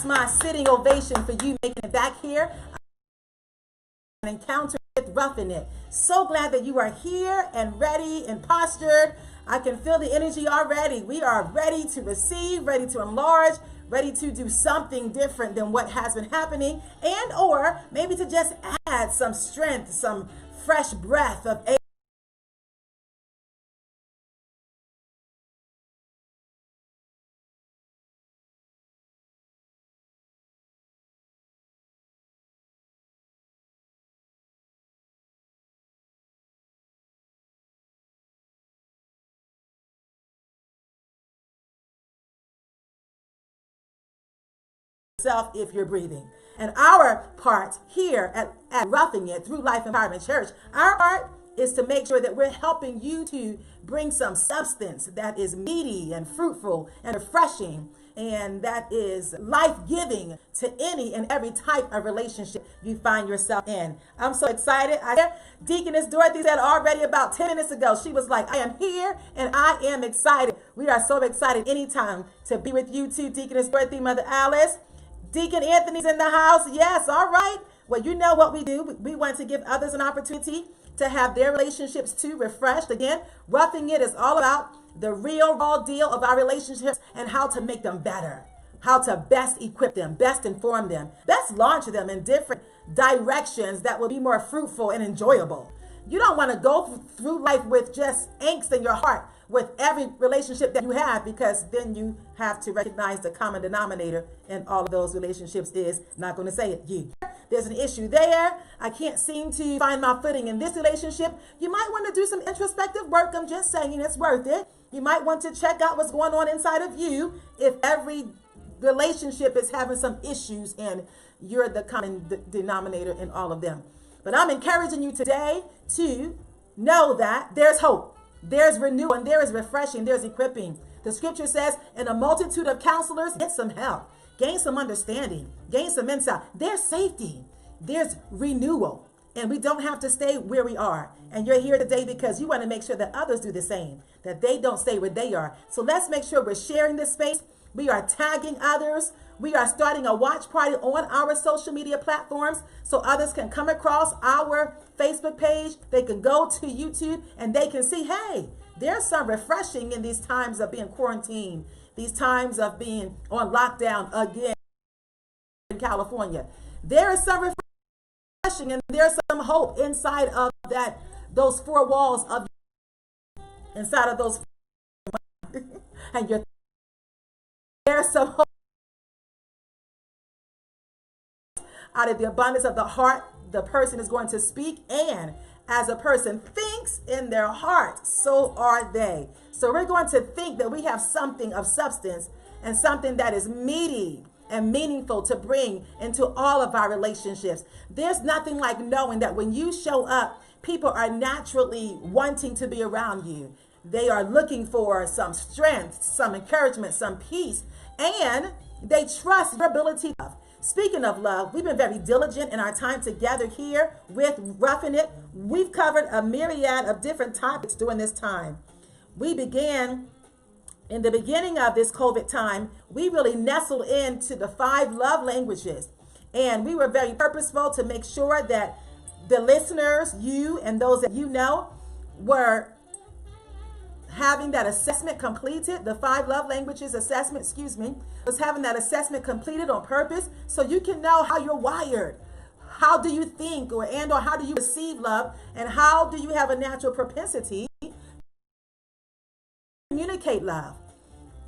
That's my sitting ovation for you making it back here. An encounter with Ruffin. So glad that you are here and ready and postured. I can feel the energy already. We are ready to receive, ready to enlarge, ready to do something different than what has been happening, and or maybe to just add some strength, some fresh breath of self if you're breathing. And our part here at Ruffin through Life Empowerment Church, our part is to make sure that we're helping you to bring some substance that is meaty and fruitful and refreshing and that is life-giving to any and every type of relationship you find yourself in. I'm so excited. Deaconess Dorothy said already about 10 minutes ago, she was like, I am here and I am excited. We are so excited anytime to be with you too, Deaconess Dorothy, Mother Alice. Deacon Anthony's in the house. Yes, all right. Well, you know what we do. We want to give others an opportunity to have their relationships too refreshed. Again, Roughing It is all about the real raw deal of our relationships and how to make them better, how to best equip them, best inform them, best launch them in different directions that will be more fruitful and enjoyable. You don't want to go through life with just angst in your heart with every relationship that you have, because then you have to recognize the common denominator in all of those relationships is, not going to say it, you. There's an issue there. I can't seem to find my footing in this relationship. You might want to do some introspective work. I'm just saying it's worth it. You might want to check out what's going on inside of you if every relationship is having some issues and you're the common denominator in all of them. But I'm encouraging you today to know that there's hope. There's renewal and there is refreshing. There's equipping. The scripture says, in a multitude of counselors, get some help, gain some understanding, gain some insight. There's safety. There's renewal. And we don't have to stay where we are. And you're here today because you want to make sure that others do the same, that they don't stay where they are. So let's make sure we're sharing this space. We are tagging others. We are starting a watch party on our social media platforms so others can come across our Facebook page. They can go to YouTube and they can see, hey, there's some refreshing in these times of being quarantined, these times of being on lockdown again in California. There is some refreshing and there's some hope inside of those four walls of inside of those and there's some hope. Out of the abundance of the heart, the person is going to speak, and as a person thinks in their heart, so are they. So we're going to think that we have something of substance and something that is meaty and meaningful to bring into all of our relationships. There's nothing like knowing that when you show up, people are naturally wanting to be around you. They are looking for some strength, some encouragement, some peace, and they trust your ability to love. Speaking of love, we've been very diligent in our time together here with Ruffin It. We've covered a myriad of different topics during this time. We began in the beginning of this COVID time. We really nestled into the 5 love languages, and we were very purposeful to make sure that the listeners, you and those that you know, were having that assessment completed. The 5 love languages assessment, was having that assessment completed on purpose so you can know how you're wired. How do you think or how do you receive love, and how do you have a natural propensity to communicate love?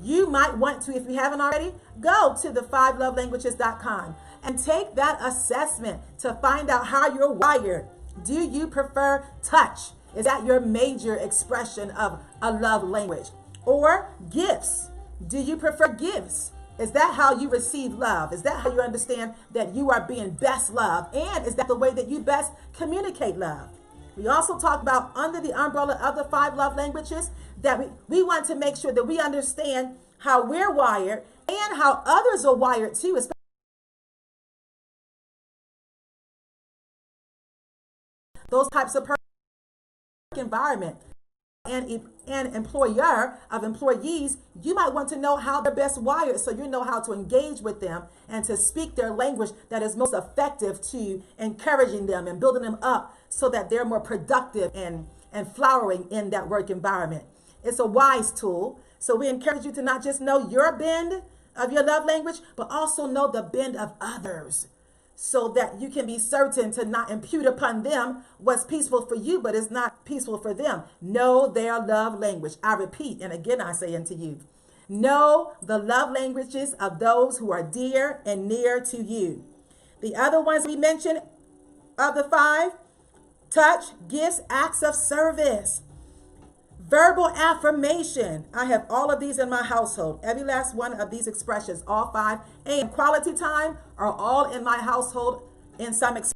You might want to, if you haven't already, go to the 5lovelanguages.com and take that assessment to find out how you're wired. Do you prefer touch? Is that your major expression of a love language? Or gifts? Do you prefer gifts? Is that how you receive love? Is that how you understand that you are being best loved? And is that the way that you best communicate love? We also talk about, under the umbrella of the 5 love languages, that we want to make sure that we understand how we're wired and how others are wired too, especially those types of environment. and employer of employees, you might want to know how they're best wired so you know how to engage with them and to speak their language that is most effective to encouraging them and building them up so that they're more productive and flowering in that work environment. It's a wise tool. So we encourage you to not just know your bend of your love language, but also know the bend of others, so that you can be certain to not impute upon them what's peaceful for you, but it's not peaceful for them. Know their love language. I repeat, and again I say unto you, know the love languages of those who are dear and near to you. The other ones we mentioned of the 5, touch, gifts, acts of service, verbal affirmation. I have all of these in my household. Every last one of these expressions, all 5, and quality time are all in my household in some expression.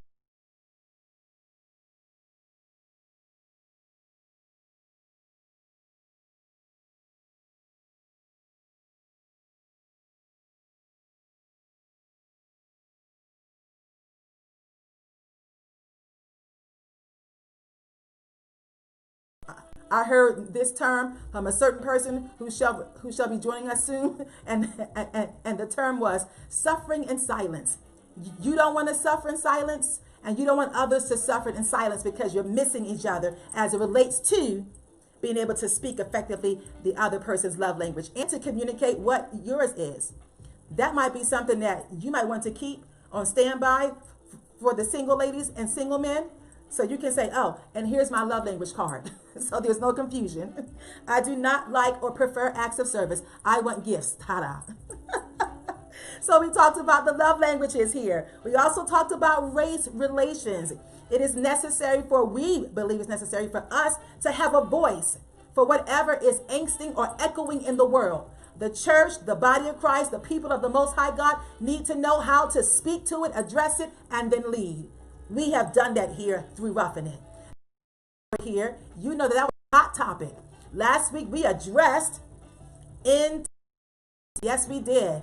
I heard this term from a certain person who shall be joining us soon, and the term was suffering in silence. You don't want to suffer in silence, and you don't want others to suffer in silence because you're missing each other as it relates to being able to speak effectively the other person's love language and to communicate what yours is. That might be something that you might want to keep on standby for the single ladies and single men. So you can say, oh, and here's my love language card. So there's no confusion. I do not like or prefer acts of service. I want gifts. Ta-da. So we talked about the love languages here. We also talked about race relations. It is necessary we believe it's necessary for us to have a voice for whatever is angsting or echoing in the world. The church, the body of Christ, the people of the Most High God need to know how to speak to it, address it, and then lead. We have done that here through Ruffin. Here, you know that was a hot topic. Last week we addressed yes, we did.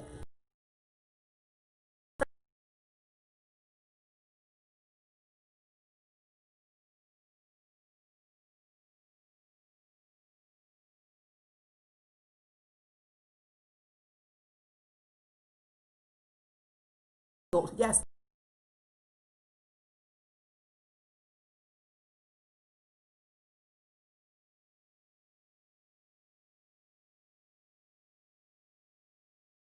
Yes.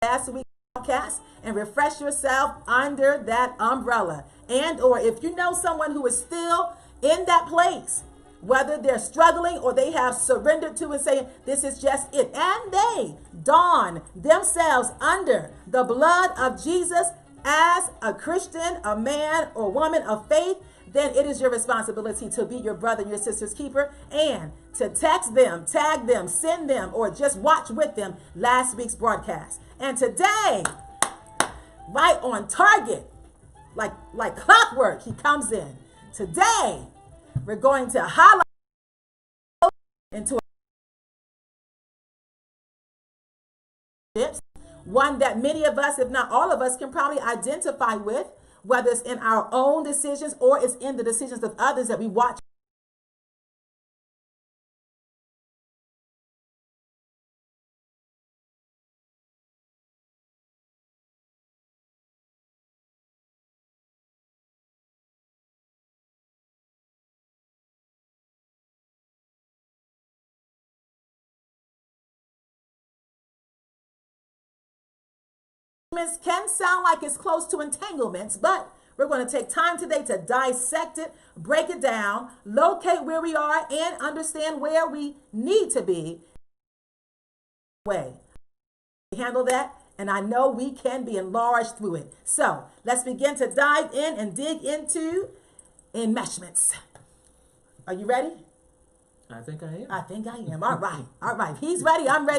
Last week podcast and refresh yourself under that umbrella. And or if you know someone who is still in that place, whether they're struggling or they have surrendered to and saying this is just it, and they don themselves under the blood of Jesus as a Christian, a man or woman of faith, then it is your responsibility to be your brother and your sister's keeper and to text them, tag them, send them, or just watch with them last week's broadcast. And today, right on target, like clockwork, he comes in. Today, we're going to highlight into one that many of us, if not all of us, can probably identify with, whether it's in our own decisions or it's in the decisions of others that we watch. Can sound like it's close to entanglements, but we're going to take time today to dissect it, break it down, locate where we are, and understand where we need to be. Way handle that, and I know we can be enlarged through it. So let's begin to dive in and dig into enmeshments. Are you ready? I think I am. I think I am. All right. All right. He's ready. I'm ready.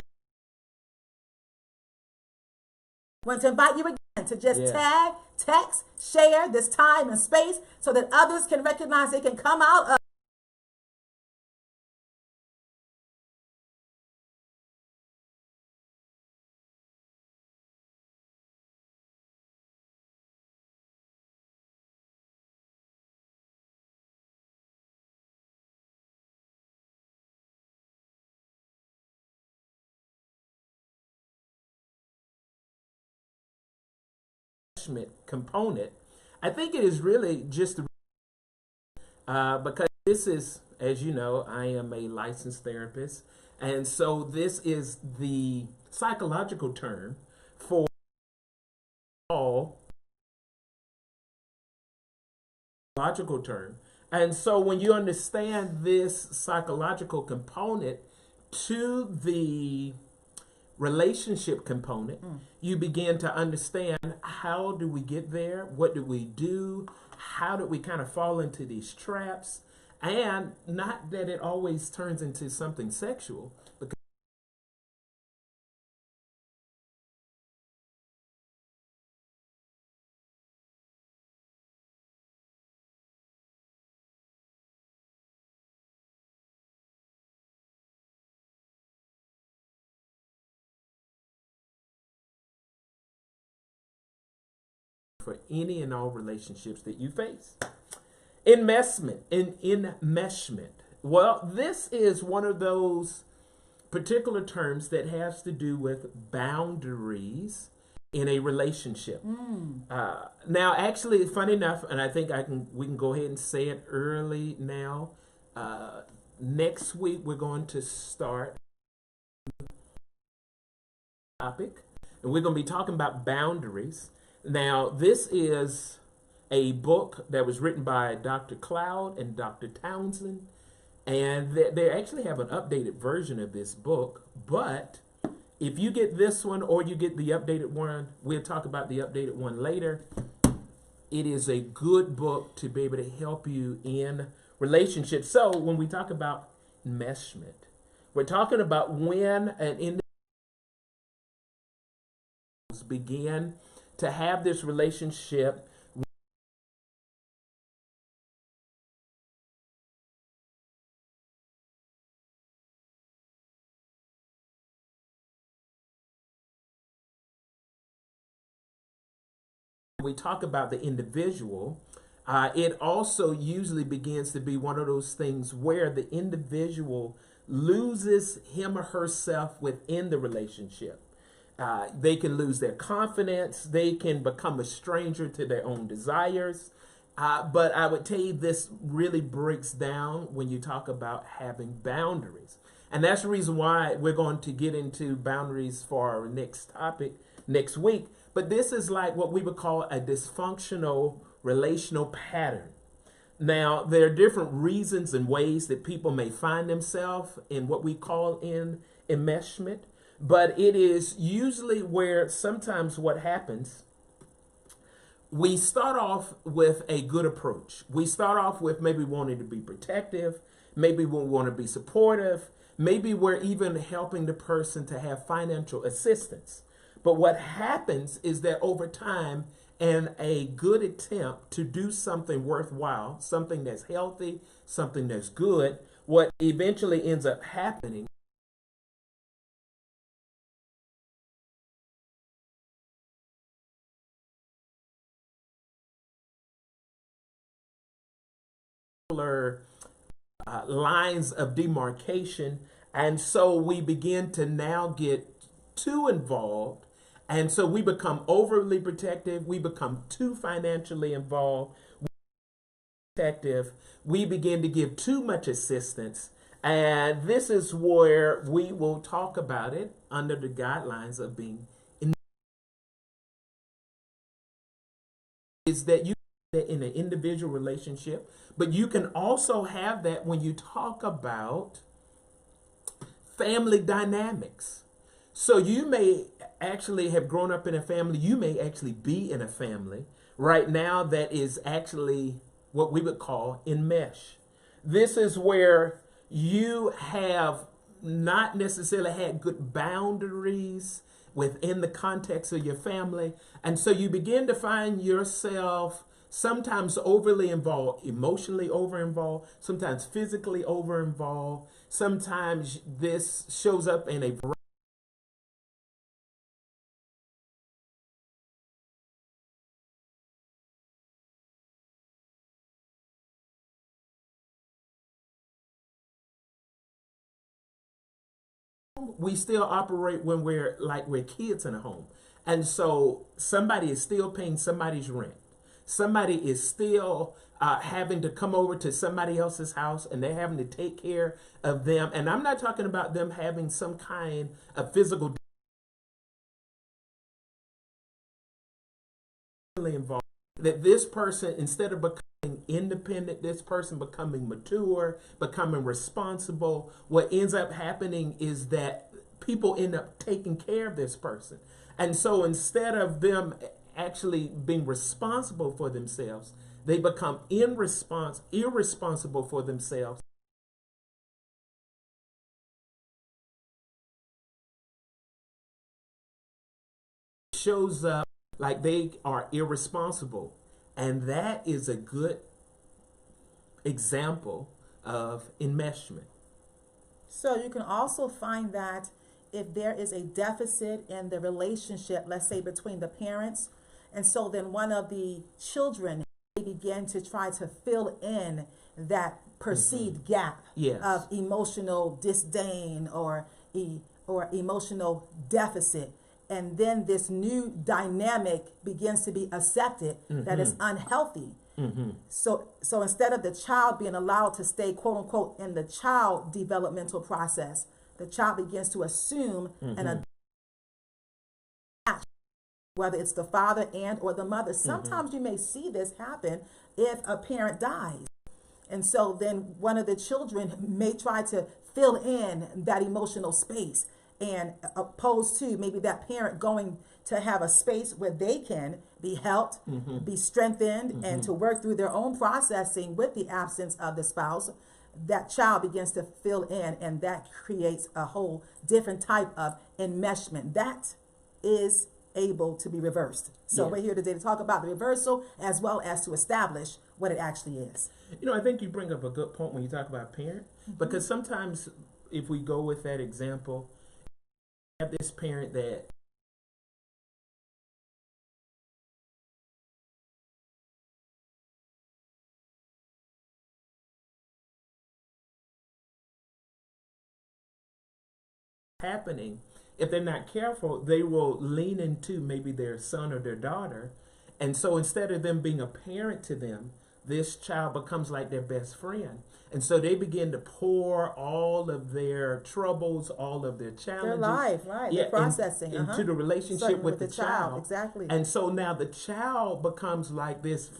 I want to invite you again to just tag, text, share this time and space so that others can recognize they can come out of enmeshment component, I think it is really just because this is, as you know, I am a licensed therapist, and so this is the psychological term for all logical term. And so when you understand this psychological component to the relationship component, you begin to understand, how do we get there? What do we do? How do we kind of fall into these traps? And not that it always turns into something sexual, because for any and all relationships that you face. Enmeshment. Well, this is one of those particular terms that has to do with boundaries in a relationship. Now, actually, funny enough, and I think we can go ahead and say it early now. Next week, we're going to start a topic, and we're going to be talking about boundaries. Now, this is a book that was written by Dr. Cloud and Dr. Townsend, and they actually have an updated version of this book. But if you get this one or you get the updated one, we'll talk about the updated one later. It is a good book to be able to help you in relationships. So when we talk about enmeshment, we're talking about when an individual begin to have this relationship we talk about the individual, it also usually begins to be one of those things where the individual loses him or herself within the relationship. They can lose their confidence. They can become a stranger to their own desires. But I would tell you, this really breaks down when you talk about having boundaries. And that's the reason why we're going to get into boundaries for our next topic next week. But this is like what we would call a dysfunctional relational pattern. Now, there are different reasons and ways that people may find themselves in what we call enmeshment. But it is usually where sometimes what happens, we start off with a good approach. We start off with maybe wanting to be protective. Maybe we want to be supportive. Maybe we're even helping the person to have financial assistance. But what happens is that over time, and a good attempt to do something worthwhile, something that's healthy, something that's good, what eventually ends up happening lines of demarcation, and so we begin to now get too involved, and so we become overly protective, we become too financially involved, protective, we begin to give too much assistance, and this is where we will talk about it under the guidelines of being is that you in an individual relationship, but you can also have that when you talk about family dynamics. So you may actually have grown up in a family, you may actually be in a family right now that is actually what we would call enmesh. This is where you have not necessarily had good boundaries within the context of your family, and so you begin to find yourself sometimes overly involved, emotionally over involved, sometimes physically over involved. Sometimes this shows up in a we still operate when we're kids in a home. And so somebody is still paying somebody's rent. Somebody is still having to come over to somebody else's house, and they're having to take care of them. And I'm not talking about them having some kind of physical involved. That this person, instead of becoming independent, this person becoming mature, becoming responsible, what ends up happening is that people end up taking care of this person. And so instead of them actually being responsible for themselves, they become irresponsible for themselves. Shows up like they are irresponsible. And that is a good example of enmeshment. So you can also find that if there is a deficit in the relationship, let's say between the parents, and so then one of the children may begin to try to fill in that perceived gap of emotional disdain or emotional deficit. And then this new dynamic begins to be accepted that is unhealthy. So instead of the child being allowed to stay, quote unquote, in the child developmental process, the child begins to assume an attachment, whether it's the father and or the mother. Sometimes you may see this happen if a parent dies. And so then one of the children may try to fill in that emotional space, and opposed to maybe that parent going to have a space where they can be helped, be strengthened, and to work through their own processing with the absence of the spouse. That child begins to fill in, and that creates a whole different type of enmeshment that is able to be reversed. So we're here today to talk about the reversal as well as to establish what it actually is. You know, I think you bring up a good point when you talk about parent, because sometimes if we go with that example, have this parent that happening, if they're not careful, they will lean into maybe their son or their daughter. And so instead of them being a parent to them, this child becomes like their best friend. And so they begin to pour all of their troubles, all of their challenges, their life, right? The processing into the relationship with the child. Exactly. And so now the child becomes like this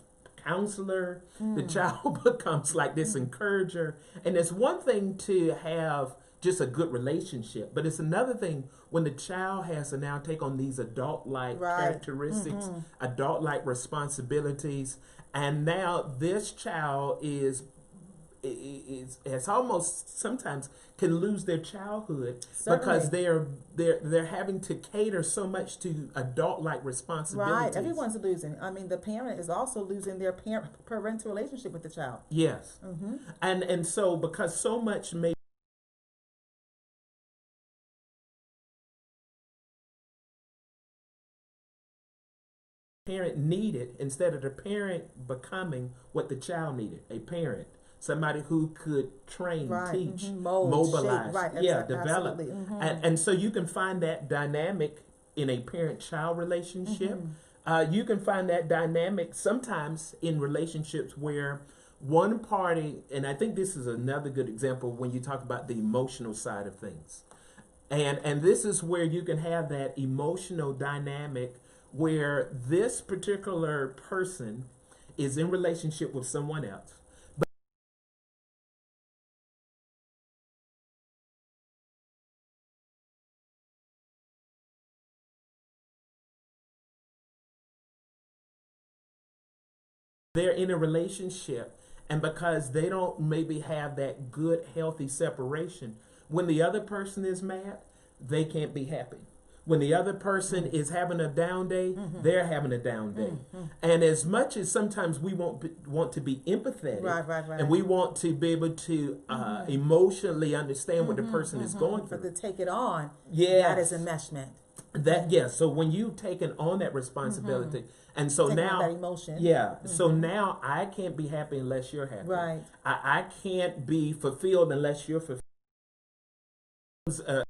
counselor. The child becomes like this encourager. And it's one thing to have just a good relationship, but it's another thing when the child has to now take on these adult-like characteristics, adult-like responsibilities, and now this child is almost sometimes can lose their childhood. Certainly. Because they're having to cater so much to adult-like responsibilities. Right, everyone's losing. I mean, the parent is also losing their parental relationship with the child. Yes, and so because so much may parent needed, instead of the parent becoming what the child needed, a parent, somebody who could train, teach, mobilize, shape, develop. And so you can find that dynamic in a parent-child relationship. You can find that dynamic sometimes in relationships where one party, and I think this is another good example when you talk about the emotional side of things. And this is where you can have that emotional dynamic where this particular person is in relationship with someone else. But they're in a relationship, and because they don't maybe have that good, healthy separation, when the other person is mad, they can't be happy. When the other person is having a down day, they're having a down day. And as much as sometimes we want to be empathetic, and we want to be able to emotionally understand what the person is going through. But to take it on, that is enmeshment. So when you've taken on that responsibility, and so taking now on that emotion. So now I can't be happy unless you're happy. Right. I can't be fulfilled unless you're fulfilled. A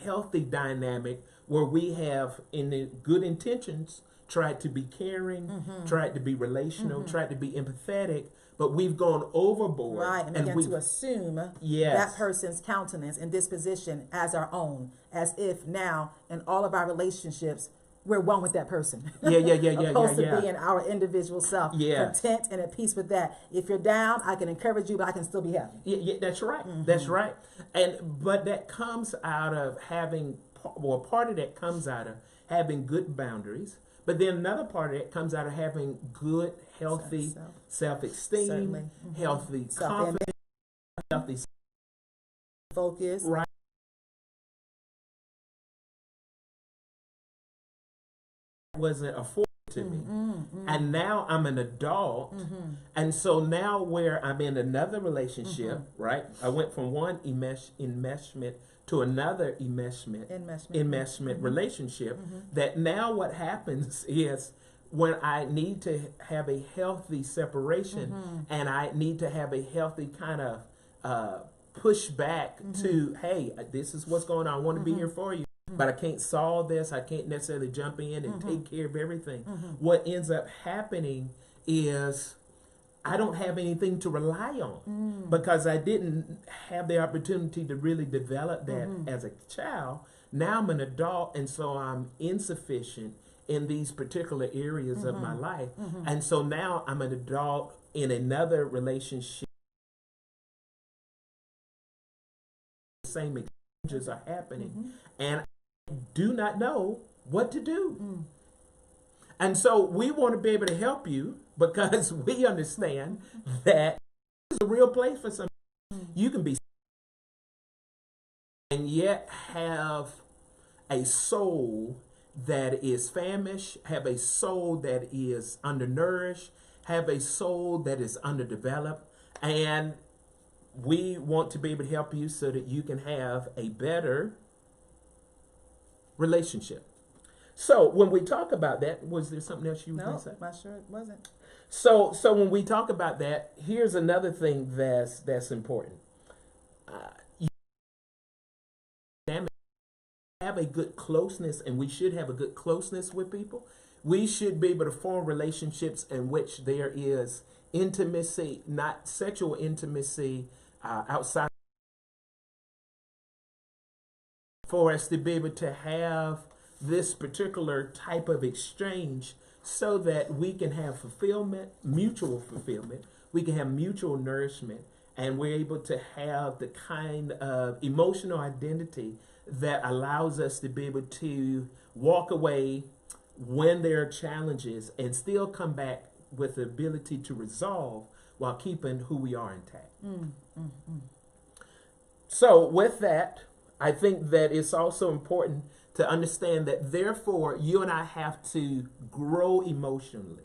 healthy dynamic where we have, in the good intentions, tried to be caring, tried to be relational, tried to be empathetic, but we've gone overboard. Right, and begin to assume that person's countenance and disposition as our own, as if now in all of our relationships we're one with that person. Opposed to being our individual self, content and at peace with that. If you're down, I can encourage you, but I can still be happy. Yeah, that's right. That's right. But that comes out of having, well, part of that comes out of having good boundaries. But then another part of it comes out of having good, healthy self-esteem, healthy confidence, healthy focus. Right. Wasn't afforded to me. And now I'm an adult. And so now where I'm in another relationship, right? I went from one enmeshment to another enmeshment relationship, that now what happens is when I need to have a healthy separation and I need to have a healthy kind of push back to, hey, this is what's going on. I want to be here for you, but I can't solve this. I can't necessarily jump in and take care of everything. What ends up happening is I don't have anything to rely on because I didn't have the opportunity to really develop that as a child. Now I'm an adult, and so I'm insufficient in these particular areas of my life. And so now I'm an adult in another relationship. The same exchanges are happening, and I do not know what to do. And so we want to be able to help you because we understand that this is a real place for some. You can be and yet have a soul that is famished, have a soul that is undernourished, have a soul that is underdeveloped. And we want to be able to help you so that you can have a better relationship. So when we talk about that, was there something else you were going to say? No, I'm sure it wasn't. So when we talk about that, here's another thing that's important. You have a good closeness, and we should have a good closeness with people. We should be able to form relationships in which there is intimacy, not sexual intimacy, outside, for us to be able to have this particular type of exchange so that we can have fulfillment, mutual fulfillment, we can have mutual nourishment, and we're able to have the kind of emotional identity that allows us to be able to walk away when there are challenges and still come back with the ability to resolve while keeping who we are intact. So with that, I think that it's also important to understand that therefore you and I have to grow emotionally.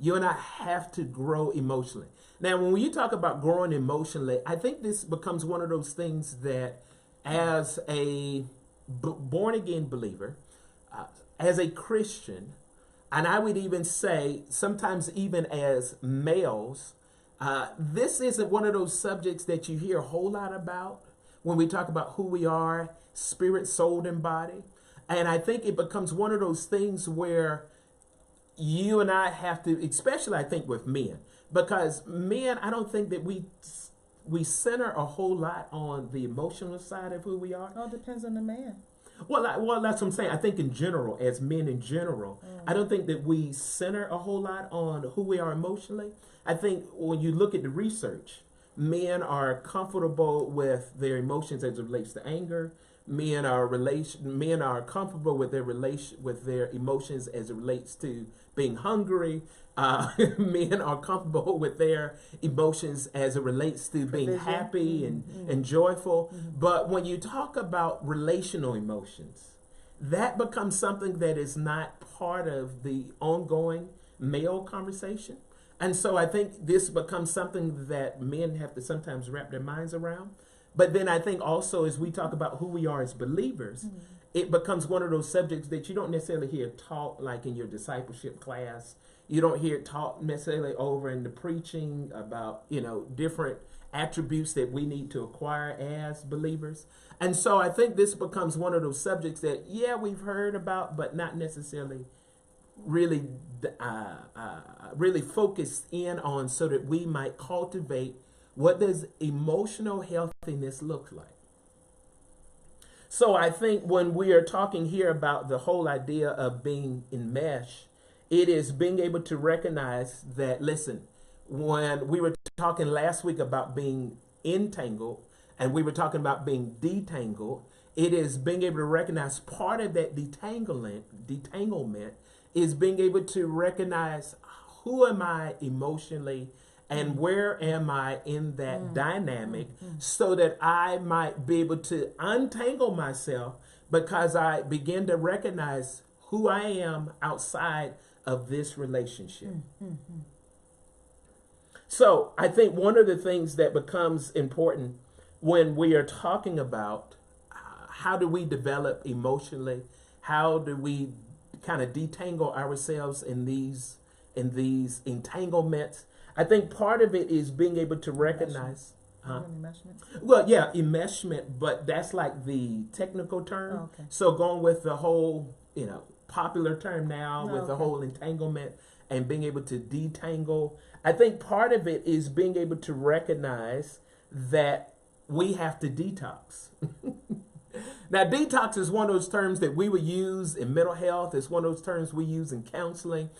You and I have to grow emotionally. Now, when you talk about growing emotionally, I think this becomes one of those things that as a born-again believer, as a Christian, and I would even say sometimes even as males, this isn't one of those subjects that you hear a whole lot about when we talk about who we are, spirit, soul, and body. And I think it becomes one of those things where you and I have to, especially I think with men, because men, I don't think that we center a whole lot on the emotional side of who we are. It all depends on the man. Well, that's what I'm saying. I think in general, as men in general, I don't think that we center a whole lot on who we are emotionally. I think when you look at the research, men are comfortable with their emotions as it relates to anger. Men are comfortable with their emotions as it relates to being hungry. Men are comfortable with their emotions as it relates to being happy and joyful. But when you talk about relational emotions, that becomes something that is not part of the ongoing male conversation. And so I think this becomes something that men have to sometimes wrap their minds around. But then I think also as we talk about who we are as believers, it becomes one of those subjects that you don't necessarily hear taught like in your discipleship class. You don't hear it taught necessarily over in the preaching about, different attributes that we need to acquire as believers. And so I think this becomes one of those subjects that, we've heard about, but not necessarily really really focused in on, so that we might cultivate what does emotional healthiness look like. So I think when we are talking here about the whole idea of being enmeshed, it is being able to recognize that, listen, when we were talking last week about being entangled and we were talking about being detangled, it is being able to recognize part of that detanglement is being able to recognize who am I emotionally and where am I in that dynamic, so that I might be able to untangle myself, because I begin to recognize who I am outside of this relationship. So I think one of the things that becomes important when we are talking about how do we develop emotionally, how do we kind of detangle ourselves in these entanglements, I think part of it is being able to recognize. Enmeshment, but that's like the technical term. Oh, okay. So going with the whole, popular term now with the whole entanglement and being able to detangle, I think part of it is being able to recognize that we have to detox. Now, detox is one of those terms that we would use in mental health. It's one of those terms we use in counseling.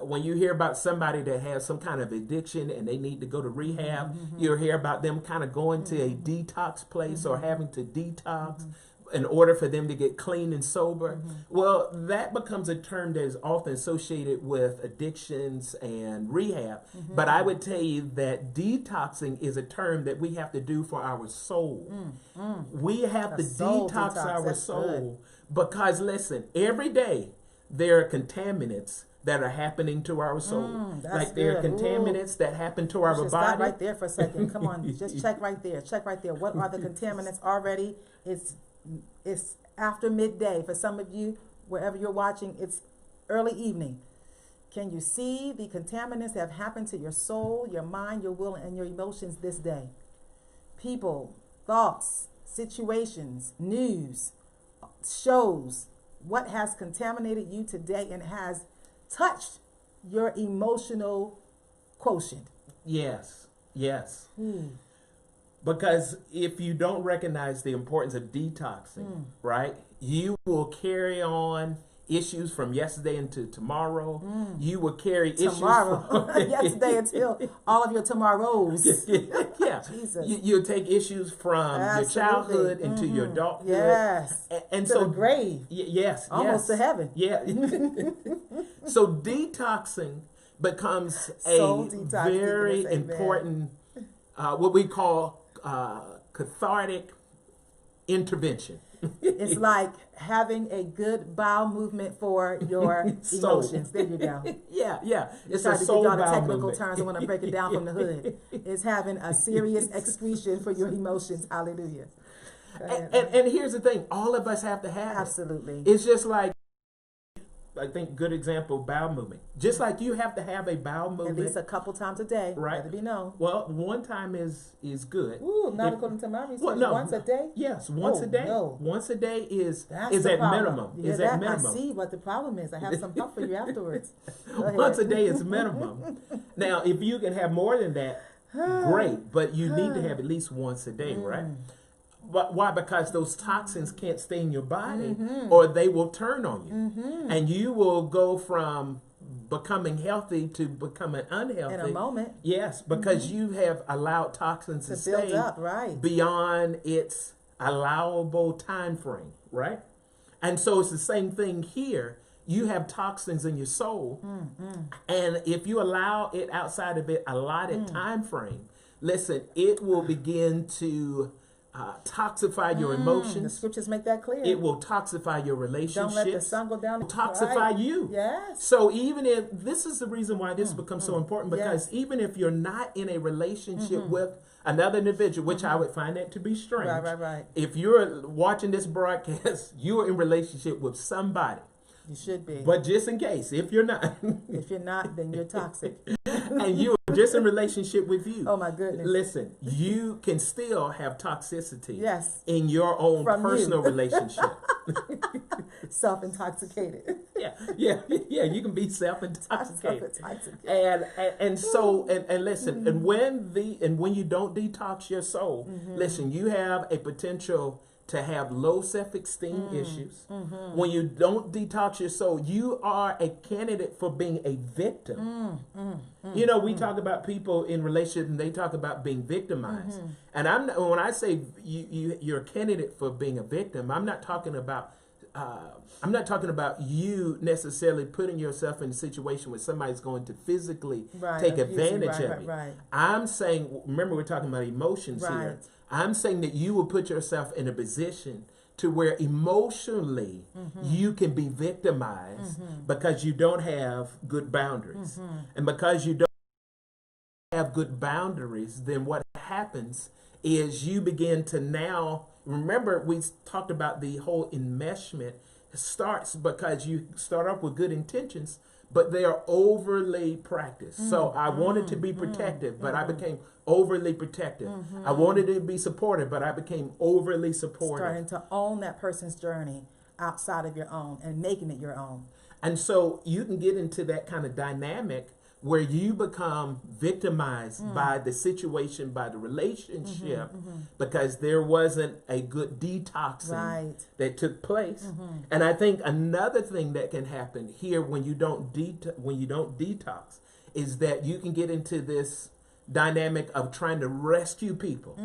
When you hear about somebody that has some kind of addiction and they need to go to rehab, you'll hear about them kind of going to a detox place or having to detox in order for them to get clean and sober. Well, that becomes a term that is often associated with addictions and rehab. But I would tell you that detoxing is a term that we have to do for our soul. We have to detox our soul because, listen, every day there are contaminants that are happening to our soul. Like there are contaminants that happen to our body. Stop right there for a second. Come on, just check right there. Check right there. What are the contaminants already? It's after midday. For some of you, wherever you're watching, it's early evening. Can you see the contaminants that have happened to your soul, your mind, your will, and your emotions this day? People, thoughts, situations, news, shows. What has contaminated you today and has touched your emotional quotient? Yes. Because if you don't recognize the importance of detoxing, right, you will carry on issues from yesterday into tomorrow. You will carry issues from yesterday until all of your tomorrows. Jesus. You'll take issues from your childhood into your adulthood. Yes. And to so the grave. Yes. Almost to heaven. Yeah. So detoxing becomes a very important, what we call cathartic intervention. It's like having a good bowel movement for your emotions. There you go. Yeah. It's trying to give y'all the technical terms. I want to break it down from the hood. It's having a serious excretion for your emotions. Hallelujah. And here's the thing. All of us have to have Absolutely. it. It's just like, I think good example, bowel movement. Just like you have to have a bowel movement. At least a couple times a day. Right. Let it be known. Well, one time is good. Ooh, not according to my research. Once a day? Yes, once a day. No. Once a day is at problem. minimum. Is at minimum. I see what the problem is. I have some help for you afterwards. Once a day is minimum. Now, if you can have more than that, great. But you need to have at least once a day, right? But why? Because those toxins can't stay in your body or they will turn on you. And you will go from becoming healthy to becoming unhealthy. In a moment. Yes, because you have allowed toxins to stay build up, right, beyond its allowable time frame, right? And so it's the same thing here. You have toxins in your soul. And if you allow it outside of it allotted time frame, listen, it will begin to toxify your emotions. The scriptures make that clear. It will toxify your relationships. Don't let the sun go down. Toxify you. Yes. So even if, this is the reason why this becomes so important, because even if you're not in a relationship with another individual, which I would find that to be strange. Right. If you're watching this broadcast, you're in relationship with somebody. You should be. But just in case, if you're not, If you're not, then you're toxic. and you are just in relationship with you. Oh my goodness. Listen, you can still have toxicity Yes. in your own From personal you. relationship. Self-intoxicated. Yeah. You can be self-intoxicated. Self-intoxicated. And so listen, and when you don't detox your soul, listen, you have a potential to have low self-esteem issues. When you don't detox your soul, you are a candidate for being a victim. You know, we talk about people in relationships and they talk about being victimized. And when I say you're a candidate for being a victim, I'm not talking about you necessarily putting yourself in a situation where somebody's going to physically take advantage of you. I'm saying, remember we're talking about emotions here. I'm saying that you will put yourself in a position to where emotionally you can be victimized because you don't have good boundaries. And because you don't have good boundaries, then what happens is you begin to now, remember we talked about the whole enmeshment starts because you start off with good intentions, but they are overly practiced. So I wanted to be protective, but I became overly protective. I wanted to be supportive, but I became overly supportive. Starting to own that person's journey outside of your own and making it your own. And so you can get into that kind of dynamic where you become victimized by the situation, by the relationship, because there wasn't a good detoxing that took place. And I think another thing that can happen here when you don't detox is that you can get into this dynamic of trying to rescue people.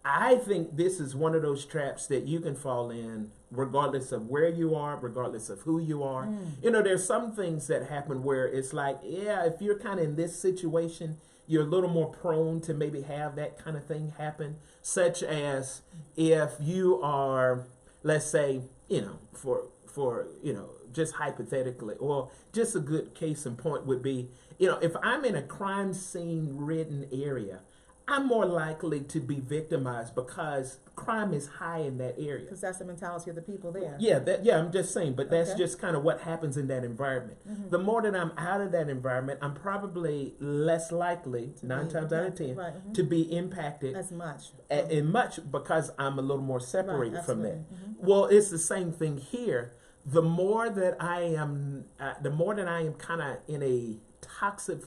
I think this is one of those traps that you can fall in regardless of where you are, regardless of who you are. You know, there's some things that happen where it's like, yeah, if you're kind of in this situation, you're a little more prone to maybe have that kind of thing happen, such as if you are, let's say, you know, for you know, just hypothetically, or just a good case in point would be, you know, if I'm in a crime scene ridden area, I'm more likely to be victimized because crime is high in that area. Because that's the mentality of the people there. Yeah, I'm just saying, but that's just kind of what happens in that environment. The more that I'm out of that environment, I'm probably less likely, 9 times out of 10, to be impacted as much. Because I'm a little more separated from that. Well, it's the same thing here. The more that I am kind of in a toxic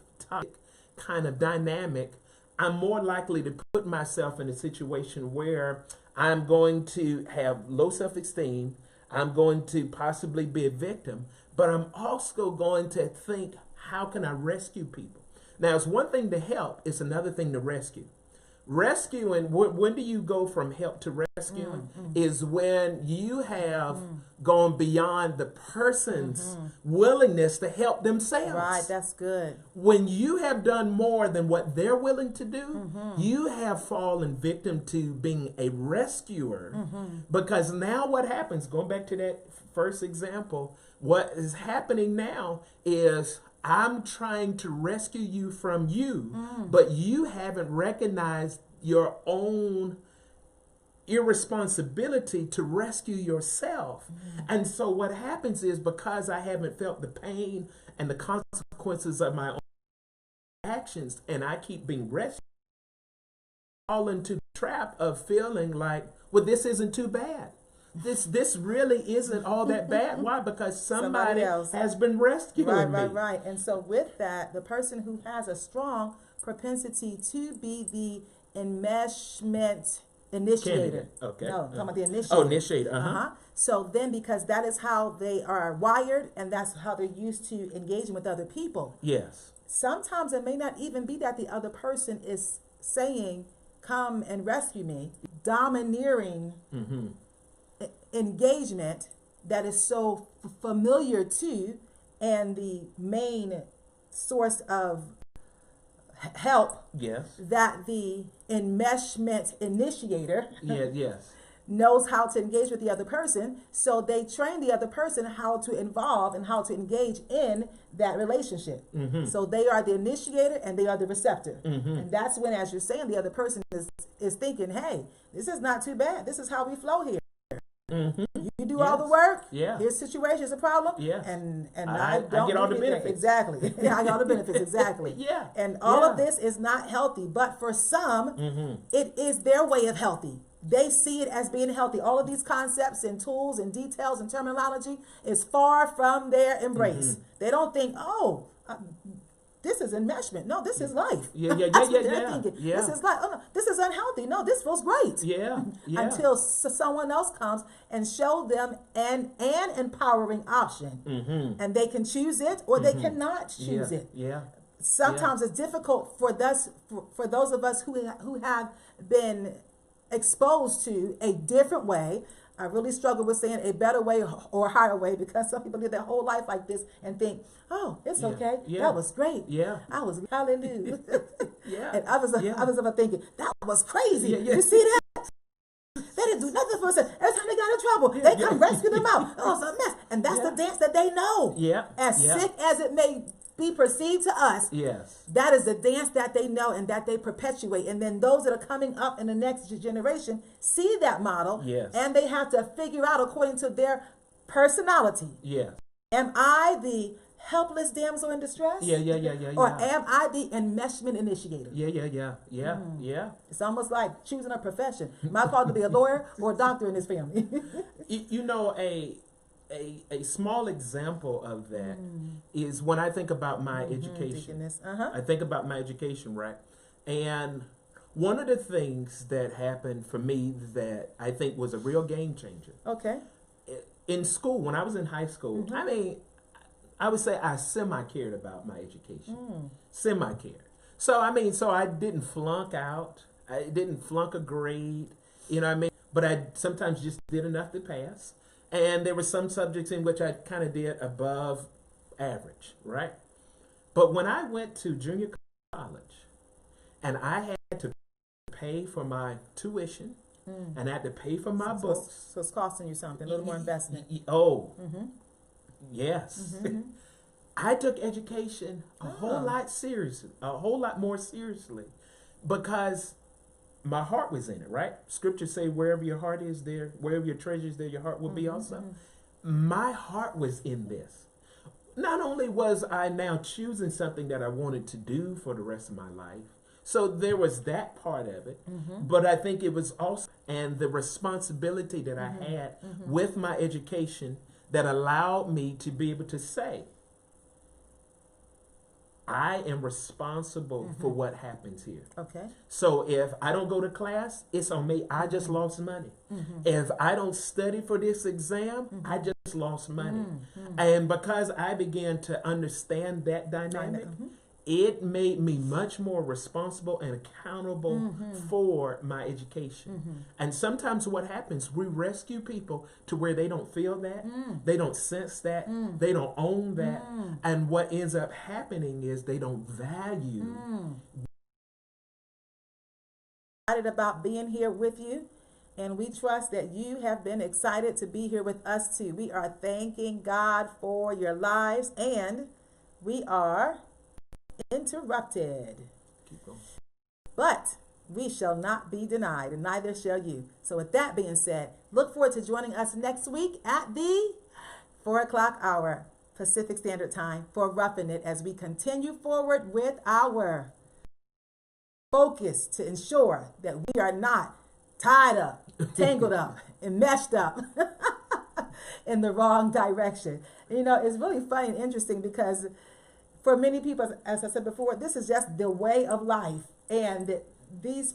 kind of dynamic, I'm more likely to put myself in a situation where I'm going to have low self-esteem. I'm going to possibly be a victim, but I'm also going to think, how can I rescue people? Now, it's one thing to help. It's another thing to rescue. Rescuing, when do you go from help to rescuing? Is when you have gone beyond the person's willingness to help themselves. Right, that's good. When you have done more than what they're willing to do, you have fallen victim to being a rescuer. Because now what happens, going back to that first example, what is happening now is I'm trying to rescue you from you, but you haven't recognized your own irresponsibility to rescue yourself. And so what happens is, because I haven't felt the pain and the consequences of my own actions, and I keep being rescued, I fall into the trap of feeling like, well, this isn't too bad. This really isn't all that bad. Why? Because somebody else has been rescuing me. Right. And so with that, the person who has a strong propensity to be the enmeshment initiator. Okay. No, talking about the initiator. Oh, initiator. So then, because that is how they are wired and that's how they're used to engaging with other people. Yes. Sometimes it may not even be that the other person is saying, come and rescue me. Domineering engagement that is so familiar to, and the main source of help that the enmeshment initiator knows how to engage with the other person. So they train the other person how to involve and how to engage in that relationship. So they are the initiator and they are the receptor. And that's when, as you're saying, the other person is thinking, hey, this is not too bad. This is how we flow here. You You do all the work. Yeah. His situation is a problem. Yes. And I don't get all do the anything. benefits. Exactly. I got all the benefits. Exactly. Yeah. And all of this is not healthy. But for some, it is their way of healthy. They see it as being healthy. All of these concepts and tools and details and terminology is far from their embrace. They don't think, oh, this is enmeshment. No, this is life. Yeah. Thinking. This is life. Oh, no, this is unhealthy. No, this feels great. Yeah. Until someone else comes and show them an empowering option, and they can choose it or they cannot choose it. Yeah. Sometimes it's difficult for those of us who have been exposed to a different way. I really struggle with saying a better way or a higher way, because some people live their whole life like this and think, oh, it's okay. That was great. I was hallelujah. And others are thinking, that was crazy. You see that? They didn't do nothing for us. Every time they got in trouble, they come rescue them out. Oh, it's a mess. And that's the dance that they know. Sick as it may be perceived to us, that is the dance that they know and that they perpetuate. And then those that are coming up in the next generation see that model, and they have to figure out according to their personality. Am I the helpless damsel in distress? Or am I the enmeshment initiator? It's almost like choosing a profession. Am I called to be a lawyer or a doctor in this family? You know, a small example of that is when I think about my education. I think about my education, right? And one of the things that happened for me that I think was a real game changer. In school, when I was in high school, I mean, I would say I semi-cared about my education. Semi-cared. So, I mean, I didn't flunk out. I didn't flunk a grade, you know what I mean? But I sometimes just did enough to pass. And there were some subjects in which I kind of did above average, right? But when I went to junior college and I had to pay for my tuition and I had to pay for my books. So it's costing you something, a little more investment. Yes. I took education a whole lot more seriously, because my heart was in it, right? Scriptures say wherever your heart is there, wherever your treasure is there, your heart will be also. My heart was in this. Not only was I now choosing something that I wanted to do for the rest of my life, so there was that part of it, but I think it was also, and the responsibility that I had with my education that allowed me to be able to say, I am responsible for what happens here. So if I don't go to class, it's on me. I just lost money. If I don't study for this exam, I just lost money. And because I began to understand that dynamic, it made me much more responsible and accountable for my education. And sometimes what happens, we rescue people to where they don't feel that, they don't sense that, they don't own that. And what ends up happening is they don't value. Excited about being here with you, and we trust that you have been excited to be here with us too. We are thanking God for your lives, and we are interrupted. Keep going. But we shall not be denied, and neither shall you. So with that being said, look forward to joining us next week at the 4 o'clock hour Pacific Standard Time for Ruffin' It, as we continue forward with our focus to ensure that we are not tied up, tangled up, and meshed up in the wrong direction. You know, it's really funny and interesting because for many people, as I said before, this is just the way of life. And these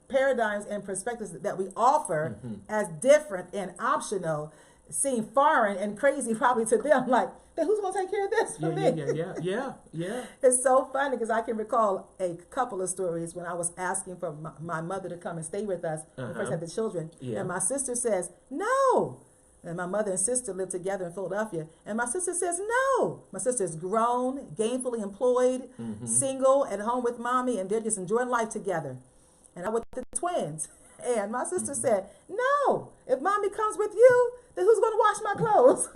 paradigms and perspectives that we offer as different and optional seem foreign and crazy probably to them. Like, then who's going to take care of this for me? Yeah. It's so funny because I can recall a couple of stories when I was asking for my mother to come and stay with us when we first had the children. And my sister says, no. And my mother and sister live together in Philadelphia. And my sister says, no. My sister is grown, gainfully employed, single, at home with mommy, and they're just enjoying life together. And I with the twins. And my sister said, no, if mommy comes with you, then who's going to wash my clothes?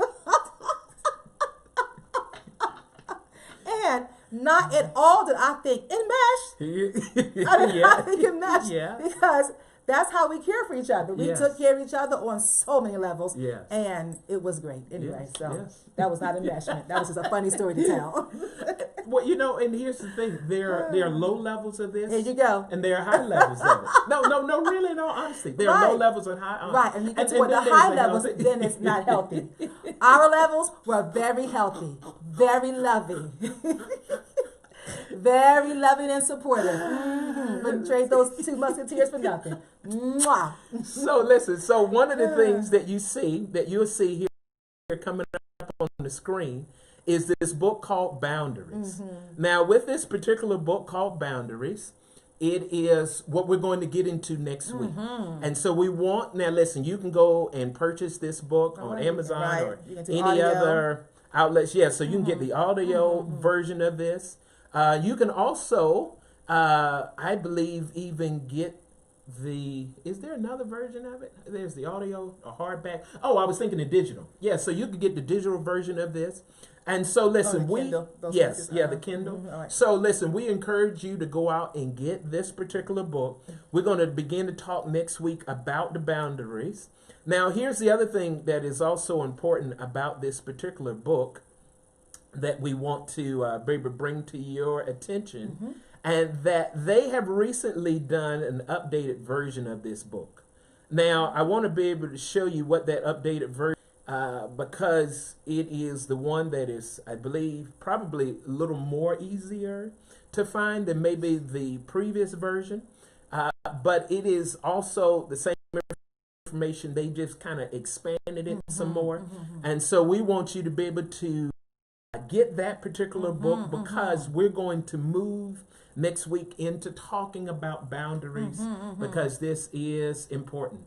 And not at all did I think enmeshed. I did not think enmeshed because that's how we care for each other. We Yes. took care of each other on so many levels. Yes. And it was great. Anyway, Yes, so yes. that was not enmeshment. That was just a funny story to tell. Well, you know, and here's the thing: there are low levels of this. Here you go. And there are high levels of it. No, really, in all honesty, there are low levels and high. Right, and you get to and the then high there's levels, healthy. then it's not healthy. Our levels were very healthy, very loving, very loving and supportive. Wouldn't trade those two musketeers for nothing. Mwah. So listen. So one of the things that you'll see here coming up on the screen is this book called Boundaries. Now, with this particular book called Boundaries, it is what we're going to get into next week. And so we want, now listen, you can go and purchase this book on Amazon or any other outlets. Yeah, so you can get the audio version of this. You can also, I believe, even get is there another version of it? There's the audio, a hardback. Oh, I was thinking the digital. Yeah, so you can get the digital version of this. And so listen, the Kindle. Right. So listen, we encourage you to go out and get this particular book. We're going to begin to talk next week about the boundaries. Now, here's the other thing that is also important about this particular book that we want to bring to your attention, and that they have recently done an updated version of this book. Now, I want to be able to show you what that updated version because it is the one that is, I believe, probably a little more easier to find than maybe the previous version. But it is also the same information. They just kind of expanded it some more. And so we want you to be able to get that particular book because we're going to move next week into talking about boundaries because this is important.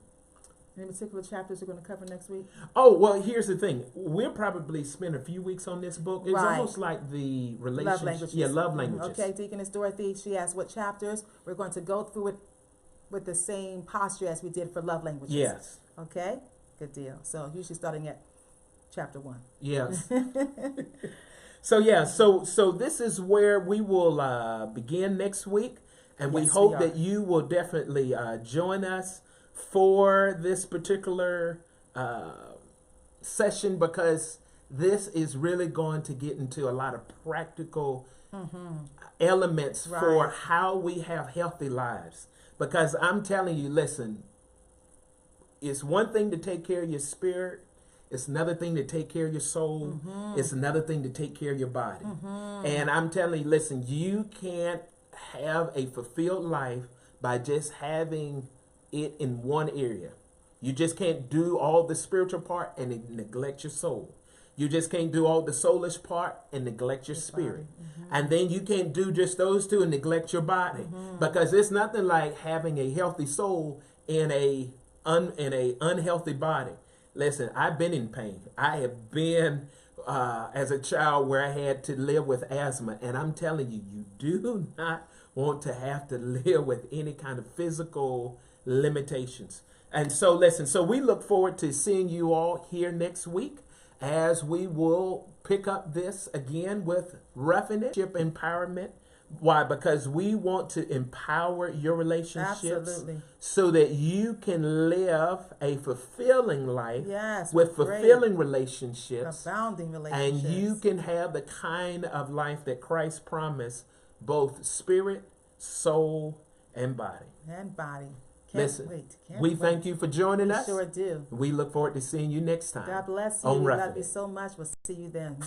Any particular chapters we're going to cover next week? Oh, well, here's the thing. We'll probably spend a few weeks on this book. It's almost like the relationship. Love languages. Yeah, love languages. Okay, Deaconess Dorothy, she asked what chapters. We're going to go through it with the same posture as we did for love languages. Yes. Okay, good deal. So usually starting at chapter 1. Yes. So this is where we will begin next week. And we hope that you will definitely join us for this particular session because this is really going to get into a lot of practical elements for how we have healthy lives. Because I'm telling you, listen, it's one thing to take care of your spirit. It's another thing to take care of your soul. It's another thing to take care of your body. And I'm telling you, listen, you can't have a fulfilled life by just having it in one area. You just can't do all the spiritual part and neglect your soul. You just can't do all the soulish part and neglect your spirit. And then you can't do just those two and neglect your body. Because it's nothing like having a healthy soul in a unhealthy body. Listen, I've been in pain. I have been as a child where I had to live with asthma. And I'm telling you, you do not want to have to live with any kind of physical limitations. And so listen, so we look forward to seeing you all here next week as we will pick up this again with Ruffin Empowerment. Why? Because we want to empower your relationships so that you can live a fulfilling life with fulfilling relationships, abounding relationships, and you can have the kind of life that Christ promised, both spirit, soul, and body. Listen, we thank you for joining us. Sure do. We look forward to seeing you next time. God bless you. We love you so much. We'll see you then.